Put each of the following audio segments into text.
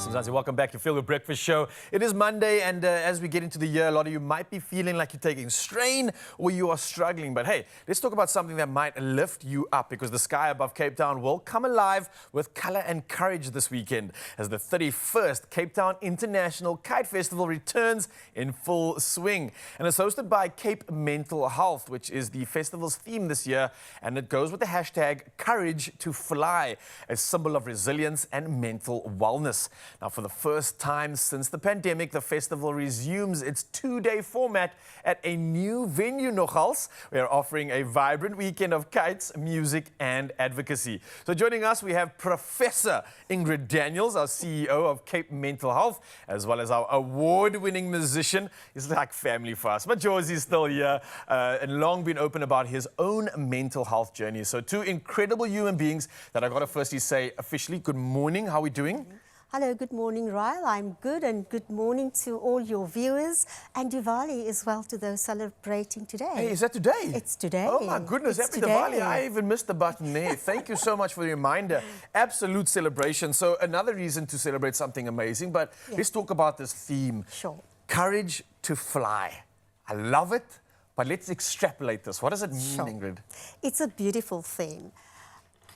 Mzansi, welcome back to Feel Good Breakfast Show. It is Monday, and as we get into the year, a lot of you might be feeling like you're taking strain or you are struggling. But hey, let's talk about something that might lift you up, because the sky above Cape Town will come alive with color and courage this weekend as the 31st Cape Town International Kite Festival returns in full swing. And it's hosted by Cape Mental Health, which is the festival's theme this year, and it goes with the hashtag Courage to Fly, a symbol of resilience and mental wellness. Now, for the first time since the pandemic, the festival resumes its two-day format at a new venue, nogals. We are offering a vibrant weekend of kites, music, and advocacy. So joining us, we have Professor Ingrid Daniels, our CEO of Cape Mental Health, as well as our award-winning musician. He's like family for us, but George is still here and long been open about his own mental health journey. So two incredible human beings that I got to firstly say officially, good morning. How are we doing? Hello, good morning, Ryle. I'm good, and good morning to all your viewers, and Diwali as well to those celebrating today. Hey, is that today? It's today. Oh my goodness, It's happy today. Diwali. I even missed the button there. Thank you so much for the reminder. Absolute celebration. So another reason to celebrate something amazing, but let's talk about this theme. Sure. Courage to fly. I love it, but let's extrapolate this. What does it mean, Sure. Ingrid? It's a beautiful theme.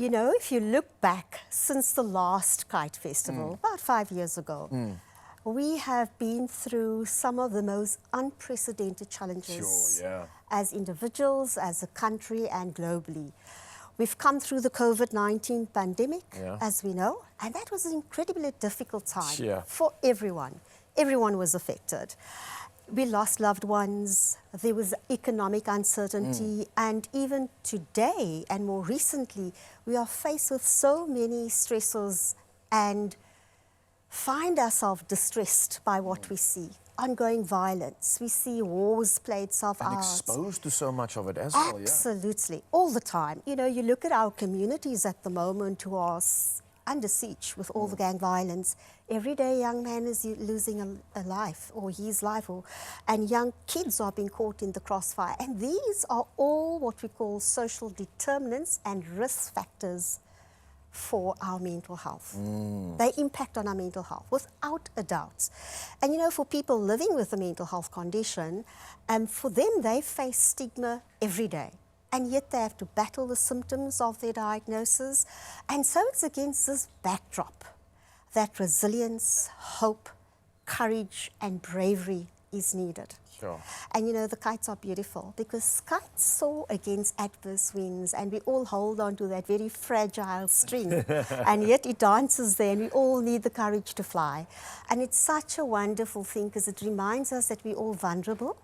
You know, if you look back since the last Kite Festival, about 5 years ago, we have been through some of the most unprecedented challenges as individuals, as a country, and globally. We've come through the COVID-19 pandemic, as we know, and that was an incredibly difficult time for everyone. Everyone was affected. We lost loved ones, there was economic uncertainty, and even today and more recently, we are faced with so many stressors and find ourselves distressed by what we see. Ongoing violence, we see wars played itself out. And exposed to so much of it as well, Absolutely, all the time. You know, you look at our communities at the moment who are under siege with all the gang violence. Every day a young man is losing a life, or his life, and young kids are being caught in the crossfire. And these are all what we call social determinants and risk factors for our mental health. They impact on our mental health, without a doubt. And you know, for people living with a mental health condition, for them, they face stigma every day. And yet they have to battle the symptoms of their diagnosis. And so it's against this backdrop that resilience, hope, courage, and bravery is needed. Sure. And you know, the kites are beautiful because kites soar against adverse winds, and we all hold on to that very fragile string. And yet it dances there, and we all need the courage to fly. And it's such a wonderful thing because it reminds us that we're all vulnerable,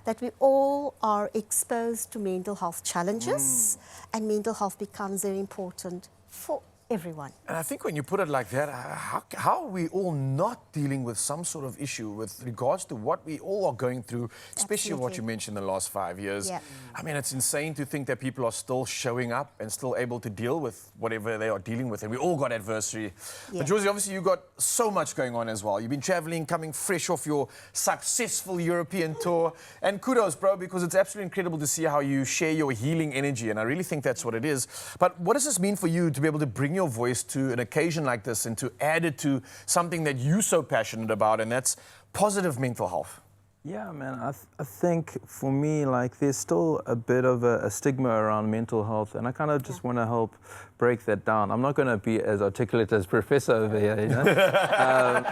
that we all are exposed to mental health challenges, and mental health becomes very important for everyone. And I think when you put it like that, how are we all not dealing with some sort of issue with regards to what we all are going through, especially what you mentioned in the last 5 years? I mean, it's insane to think that people are still showing up and still able to deal with whatever they are dealing with. And we all got adversity. But Josie, obviously you got so much going on as well. You've been traveling, coming fresh off your successful European tour. And kudos, bro, because it's absolutely incredible to see how you share your healing energy. And I really think that's what it is. But what does this mean for you to be able to bring your voice to an occasion like this and to add it to something that you're so passionate about, and that's positive mental health? Yeah, man, I think for me, like, there's still a bit of a stigma around mental health, and I kind of just want to help break that down. I'm not going to be as articulate as Professor over here, you know?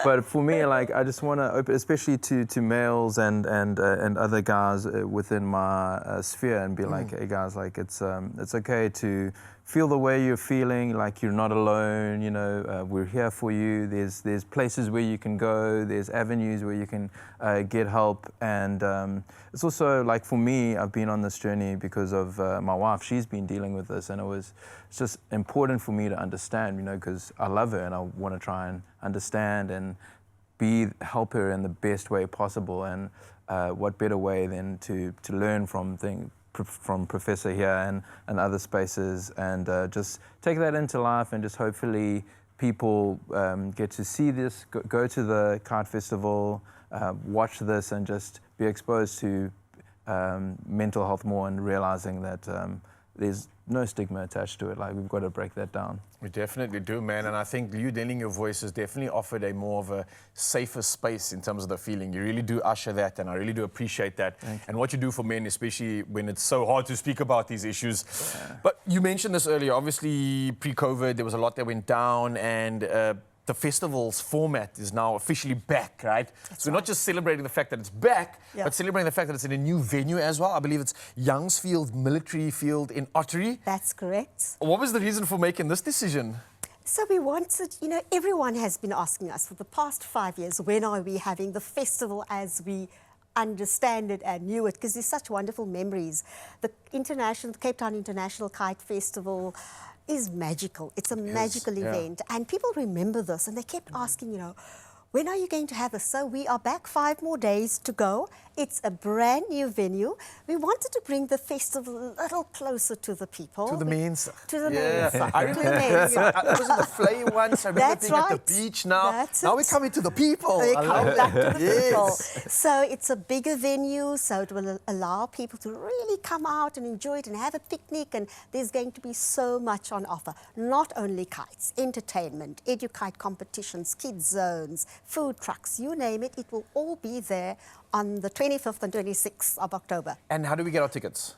But for me, like, I just want to open, especially to males and other guys within my sphere, and be like, hey guys, like, it's okay to feel the way you're feeling, like you're not alone, you know, we're here for you. There's places where you can go, there's avenues where you can get help. And it's also, like, for me, I've been on this journey because of my wife. She's been dealing with this, and it's just important for me to understand, you know, because I love her and I want to try and understand and help her in the best way possible. And what better way than to learn from Professor here and other spaces, and just take that into life, and just hopefully people get to see this, go to the Kite Festival, watch this, and just be exposed to mental health more, and realizing that there's no stigma attached to it. Like, we've got to break that down. We definitely do, man. And I think you lending your voice has definitely offered a more of a safer space in terms of the feeling. You really do usher that, and I really do appreciate that. And what you do for men, especially when it's so hard to speak about these issues. Yeah. But you mentioned this earlier. Obviously, pre-COVID, there was a lot that went down, and the festival's format is now officially back, right? So we're not just celebrating the fact that it's back, but celebrating the fact that it's in a new venue as well. I believe it's Youngsfield Military Field in Ottery. That's correct. What was the reason for making this decision? So we wanted, you know, everyone has been asking us for the past 5 years, when are we having the festival as we understand it and knew it, because there's such wonderful memories. The Cape Town International Kite Festival is magical. It's a magical event, and people remember this, and they kept asking, you know, when are you going to have this? So we are back 5 more days to go. It's a brand new venue. We wanted to bring the festival a little closer to the people. To the mains. To the mains. I remember it was the flay once. I remember being at the beach now. Now we're coming to the people. We come back to the people. So it's a bigger venue, so it will allow people to really come out and enjoy it and have a picnic, and there's going to be so much on offer. Not only kites, entertainment, edu-kite competitions, kids zones, food trucks, you name it, it will all be there on the 25th and 26th of October. And how do we get our tickets?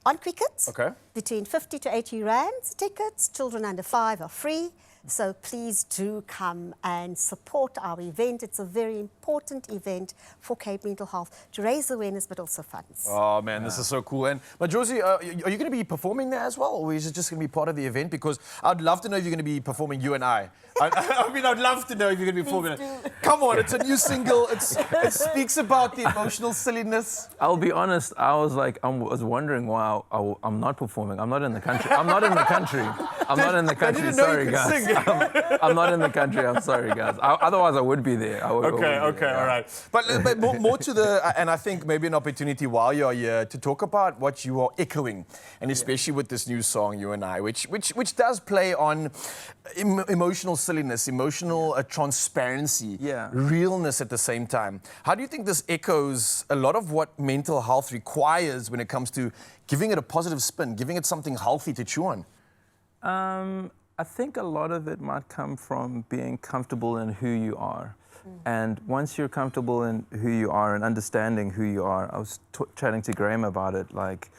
On Cricket, between 50 to 80 rands tickets. Children under 5 are free. So please do come and support our event. It's a very important event for Cape Mental Health to raise awareness, but also funds. Oh man, this is so cool. And Majosi, are you going to be performing there as well, or is it just going to be part of the event? Because I'd love to know if you're going to be performing You and I. I mean, I'd love to know if you're going to be performing it. Come on, it's a new single. It speaks about the emotional silliness. I'll be honest, I was wondering why I'm not performing. I'm not in the country. I'm not in the country. I'm not in the country. Sorry, guys. I'm not in the country. I'm sorry, guys. Otherwise, I would be there. Okay, all right. But more to the, and I think maybe an opportunity while you're here to talk about what you are echoing, and especially with this new song, You and I, which does play on emotional silliness, emotional transparency, realness at the same time. How do you think this echoes a lot of what mental health requires when it comes to giving it a positive spin, giving it something healthy to chew on? I think a lot of it might come from being comfortable in who you are. And once you're comfortable in who you are and understanding who you are, I was chatting to Graham about it, like,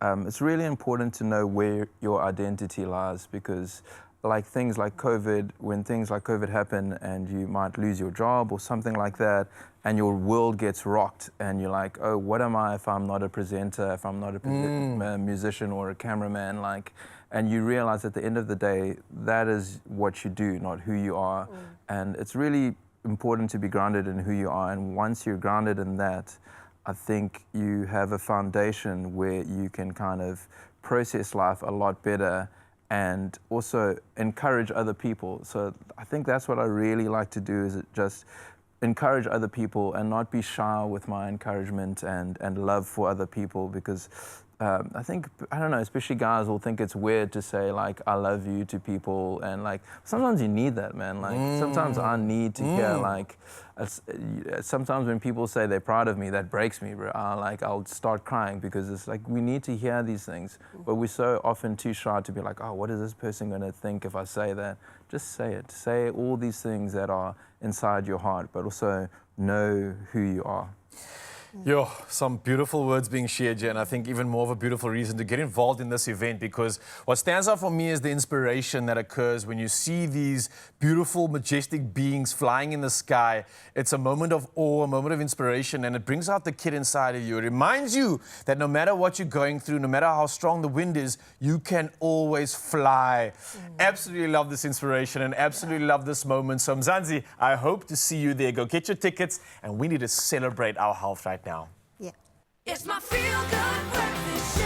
it's really important to know where your identity lies, because like things like COVID, when things like COVID happen and you might lose your job or something like that, and your world gets rocked and you're like, oh, what am I if I'm not a presenter, if I'm not a musician or a cameraman, like, and you realize at the end of the day, that is what you do, not who you are. And it's really important to be grounded in who you are. And once you're grounded in that, I think you have a foundation where you can kind of process life a lot better and also encourage other people. So I think that's what I really like to do, is just encourage other people and not be shy with my encouragement and love for other people, because I think, I don't know, especially guys will think it's weird to say, like, I love you to people, and like, sometimes you need that, man. Like, sometimes I need to hear, like, sometimes when people say they're proud of me, that breaks me, bro. I'll start crying, because it's like, we need to hear these things, but we're so often too shy to be like, oh, what is this person gonna think if I say that? Just say it. Say all these things that are inside your heart, but also know who you are. Yo, some beautiful words being shared here, and I think even more of a beautiful reason to get involved in this event, because what stands out for me is the inspiration that occurs when you see these beautiful, majestic beings flying in the sky. It's a moment of awe, a moment of inspiration, and it brings out the kid inside of you. It reminds you that no matter what you're going through, no matter how strong the wind is, you can always fly. Absolutely love this inspiration and absolutely love this moment. So Mzansi, I hope to see you there. Go get your tickets, and we need to celebrate our health right now. Yeah. It's my feel-good breakfast show.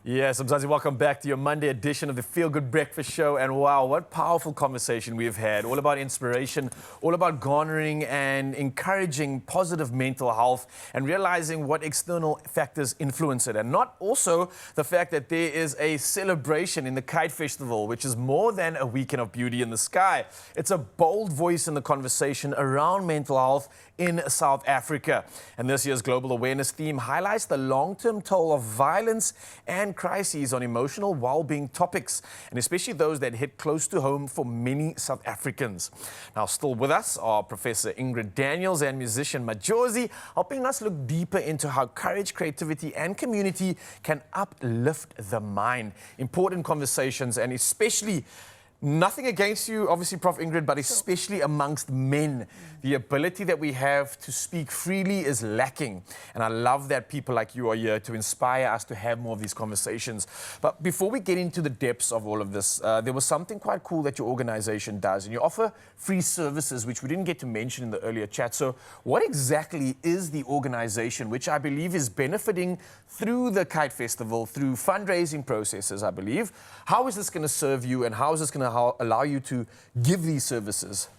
Yes, Mzansi, welcome back to your Monday edition of the Feel Good Breakfast Show. And wow, what powerful conversation we've had. All about inspiration, all about garnering and encouraging positive mental health, and realizing what external factors influence it. And not also the fact that there is a celebration in the Kite Festival, which is more than a weekend of beauty in the sky. It's a bold voice in the conversation around mental health in South Africa. And this year's global awareness theme highlights the long-term toll of violence and and crises on emotional well-being topics, and especially those that hit close to home for many South Africans. Now, still with us are Professor Ingrid Daniels and musician Majosi, helping us look deeper into how courage, creativity, and community can uplift the mind. Important conversations, and especially nothing against you, obviously, Prof. Ingrid, but especially amongst men. The ability that we have to speak freely is lacking. And I love that people like you are here to inspire us to have more of these conversations. But before we get into the depths of all of this, there was something quite cool that your organization does. And you offer free services, which we didn't get to mention in the earlier chat. So what exactly is the organization, which I believe is benefiting through the Kite Festival, through fundraising processes, I believe? How is this going to serve you, and how is this going to allow you to give these services?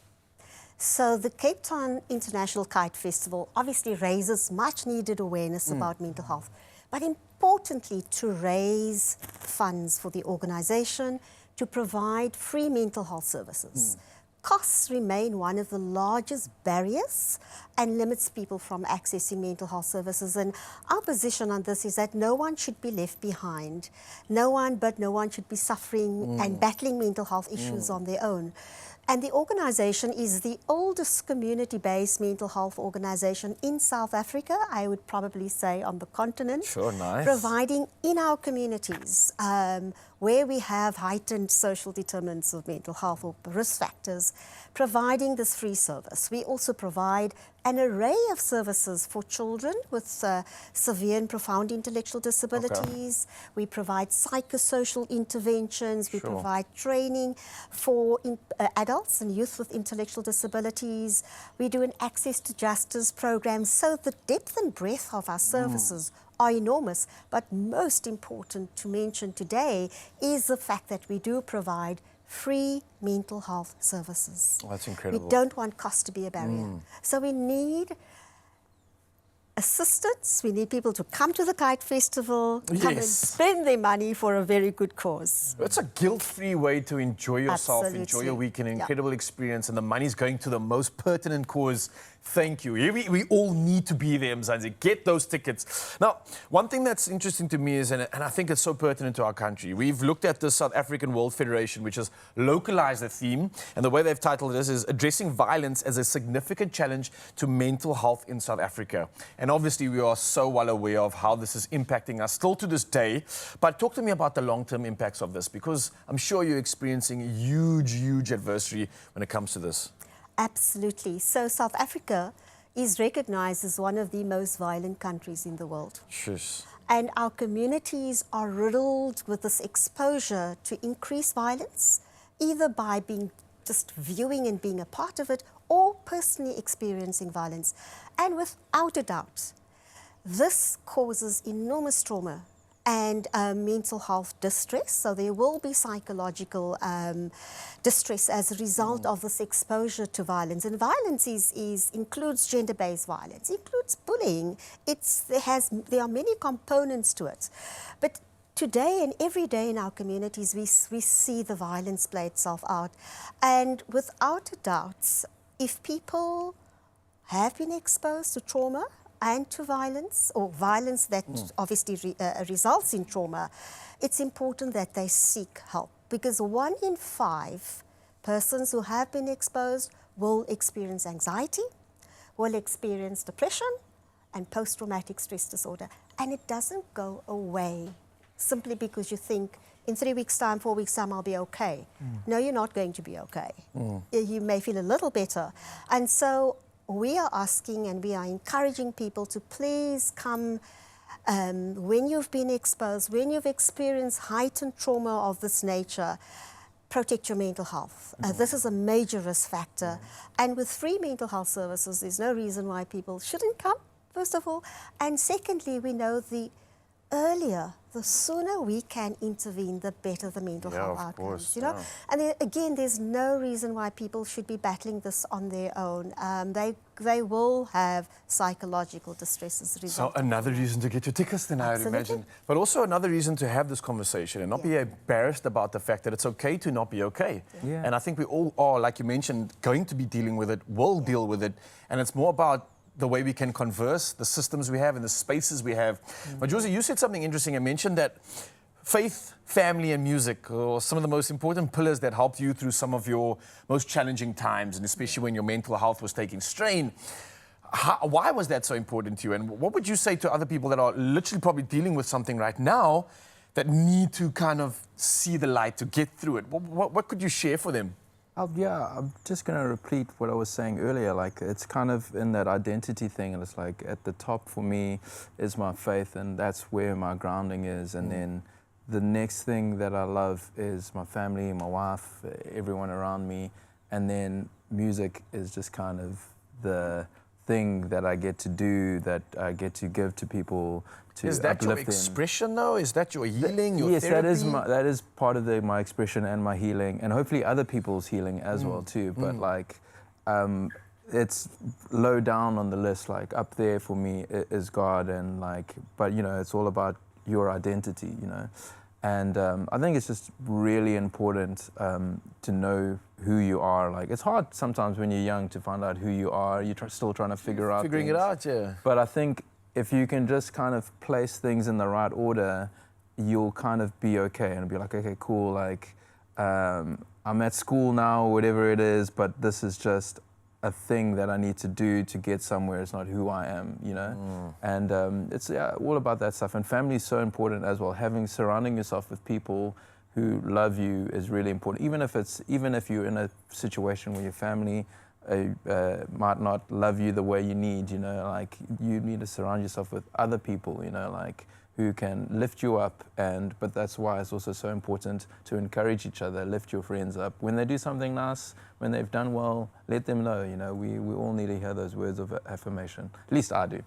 So the Cape Town International Kite Festival obviously raises much needed awareness about mental health, but importantly to raise funds for the organization to provide free mental health services. Costs remain one of the largest barriers and limits people from accessing mental health services. And our position on this is that no one should be left behind. No one should be suffering and battling mental health issues on their own. And the organization is the oldest community-based mental health organization in South Africa, I would probably say on the continent. Sure, nice. Providing in our communities where we have heightened social determinants of mental health or risk factors, providing this free service. We also provide an array of services for children with severe and profound intellectual disabilities. Okay. We provide psychosocial interventions. We provide training for adults and youth with intellectual disabilities. We do an access to justice program. So the depth and breadth of our services are enormous. But most important to mention today is the fact that we do provide free mental health services. Oh, that's incredible. We don't want cost to be a barrier. So we need assistance. We need people to come to the Kite Festival, come and spend their money for a very good cause. It's a guilt-free way to enjoy yourself, Absolutely. enjoy your weekend, an incredible experience, and the money's going to the most pertinent cause. Thank you. We all need to be there, Mzansi. Get those tickets. Now, one thing that's interesting to me is, and I think it's so pertinent to our country, we've looked at the South African World Federation, which has localized the theme, and the way they've titled this is Addressing Violence as a Significant Challenge to Mental Health in South Africa. And obviously, we are so well aware of how this is impacting us still to this day. But talk to me about the long-term impacts of this, because I'm sure you're experiencing huge adversity when it comes to this. Absolutely. So South Africa is recognized as one of the most violent countries in the world. Shush. And our communities are riddled with this exposure to increased violence, either by being just viewing and being a part of it, or personally experiencing violence. And without a doubt, this causes enormous trauma and mental health distress. So there will be psychological distress as a result of this exposure to violence. And violence includes gender-based violence, includes bullying. There are many components to it. But today and every day in our communities, we see the violence play itself out. And without a doubt, if people have been exposed to trauma and to violence, or violence that obviously results in trauma, it's important that they seek help, because 1 in 5 persons who have been exposed will experience anxiety, will experience depression and post-traumatic stress disorder. And it doesn't go away simply because you think in 3 weeks' time, 4 weeks' time, I'll be okay. No, you're not going to be okay. You may feel a little better. And so we are asking and we are encouraging people to please come when you've been exposed, when you've experienced heightened trauma of this nature, protect your mental health. This is a major risk factor. And with free mental health services, there's no reason why people shouldn't come, first of all. And secondly, we know the earlier, the sooner we can intervene, the better the mental health outcomes. Course, you know, and again, there's no reason why people should be battling this on their own. They will have psychological distress as a result. So another reason to get your tickets, then I would imagine, but also another reason to have this conversation and not be embarrassed about the fact that it's okay to not be okay. And I think we all are, like you mentioned, going to be dealing with it, will deal with it, and it's more about the way we can converse, the systems we have and the spaces we have. Majosi, you said something interesting and mentioned that faith, family, and music are some of the most important pillars that helped you through some of your most challenging times, and especially when your mental health was taking strain. Why was that so important to you? And what would you say to other people that are literally probably dealing with something right now that need to kind of see the light to get through it? What could you share for them? Yeah, I'm just going to repeat what I was saying earlier. Like, it's kind of in that identity thing, and it's like at the top for me is my faith, and that's where my grounding is. And then the next thing that I love is my family, my wife, everyone around me. And then music is just kind of the thing that I get to do, that I get to give to people, to Is that your uplift them. expression, though? Is that your healing, your yes, therapy? that is part of my expression and my healing, and hopefully other people's healing as well too. But like, it's low down on the list. Like, up there for me is God, and like, but you know, it's all about your identity, you know. And I think it's just really important to know who you are. Like, it's hard sometimes when you're young to find out who you are. You're still trying to figure out Figuring it things. out, yeah. But I think if you can just kind of place things in the right order, you'll kind of be okay and be like, okay, cool, like I'm at school now, whatever it is, but this is just a thing that I need to do to get somewhere. It's not who I am, you know? And it's all about that stuff. And family is so important as well. Surrounding yourself with people who love you is really important. Even if you're in a situation where your family might not love you the way you need, you know, like, you need to surround yourself with other people, you know, like, who can lift you up. But that's why it's also so important to encourage each other, lift your friends up. When they do something nice, when they've done well, let them know, you know. We all need to hear those words of affirmation. At least I do.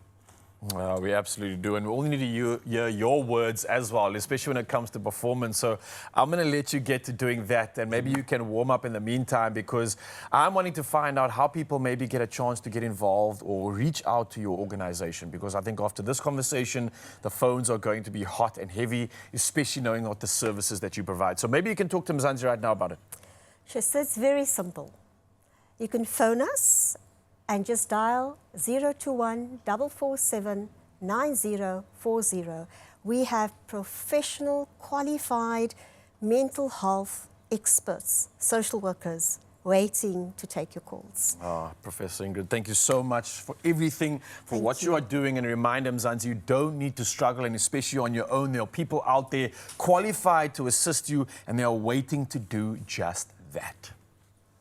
Well, we absolutely do, and we all need to hear your words as well, especially when it comes to performance. So I'm going to let you get to doing that, and maybe you can warm up in the meantime, because I'm wanting to find out how people maybe get a chance to get involved or reach out to your organization, because I think after this conversation, the phones are going to be hot and heavy, especially knowing what the services that you provide. So maybe you can talk to Mzansi right now about it. Sure, so it's very simple. You can phone us and just dial 021 447 9040. We have professional, qualified mental health experts, social workers, waiting to take your calls. Professor Ingrid, thank you so much for everything, for what you are doing. And a reminder, Mzansi, you don't need to struggle, and especially on your own. There are people out there qualified to assist you, and they are waiting to do just that.